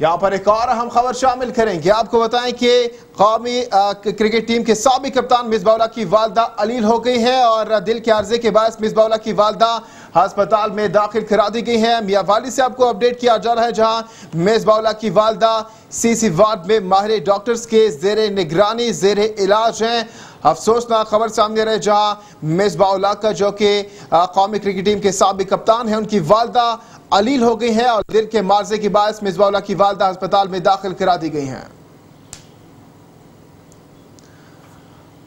यहाँ पर एक और अहम खबर शामिल करेंगे। आपको बताएं कि कौमी क्रिकेट टीम के साबिक कप्तान मिसबाह-उल-हक की वालदा अलील हो गई है और दिल के आर्जे के बायस मिसबाह-उल-हक की वालदा अस्पताल में दाखिल करा दी गई है। मियांवाली से आपको अपडेट किया जा रहा है, जहां मिसबाह-उल-हक की वालदा सीसी वार्ड में माहिर डॉक्टर्स के जेर निगरानी जेर इलाज हैं। अफसोसनाक खबर सामने रहे, जहां मिसबाह-उल-हक जो कि कौमी क्रिकेट टीम के साबिक कप्तान है, उनकी वालदा अलील हो गई है और दिल के मार्जे के बायस मिसबाह-उल-हक की वालदा अस्पताल में दाखिल करा दी गई हैं।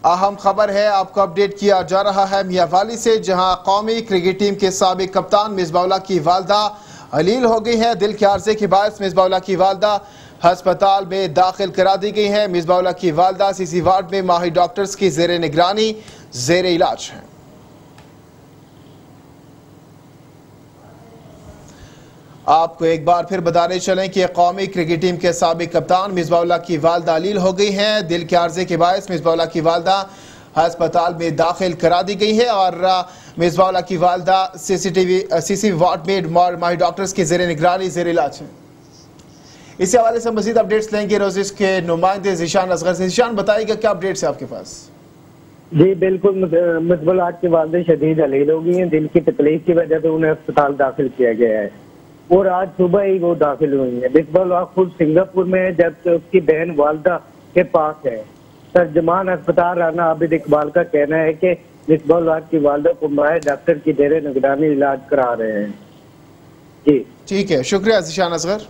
अहम खबर है, आपको अपडेट किया जा रहा है मियांवाली से, जहां कौमी क्रिकेट टीम के साबिक कप्तान मिसबाह-उल-हक की वालदा अलील हो गई है। दिल के आर्जे के बायस मिसबाह-उल-हक की वालदा अस्पताल में दाखिल करा दी गई है। मिसबाह-उल-हक की वालदा सीसी वार्ड में माहिर डॉक्टर्स की जेर निगरानी जेर इलाज है। आपको एक बार फिर बताने चलें कि कौमी क्रिकेट टीम के साबिक कप्तान मिसबाह-उल-हक की वालदा अलील हो गई हैं। दिल के आर्जे के बायस मिसबाह-उल-हक की वालदा अस्पताल में दाखिल करा दी गई है और मिसबाह-उल-हक की वालदा सीसी वार्ड में माहिर डॉक्टर्स की जेर निगरानी जेर इलाज है। इसी हवाले से मजीद अपडेट्स लेंगे रोजिश के नुमाइंदे ज़ीशान असगर से। ज़ीशान, बताइएगा क्या अपडेट्स है आपके पास? जी बिल्कुल, मिसबाह-उल-हक की वालदा शदीद अलील हो गई हैं। दिल की तकलीफ की वजह से उन्हें अस्पताल दाखिल किया गया है और आज सुबह ही वो दाखिल हुई है। मिसबाह-उल-हक खुद सिंगापुर में है, जबकि उसकी बहन वालदा के पास है। तर्जमान अस्पताल राना आबिद इकबाल का कहना है कि मिसबाह-उल-हक की वालदा को माहिर डॉक्टर की जेर निगरानी इलाज करा रहे हैं। जी ठीक है, शुक्रिया ज़ीशान असगर।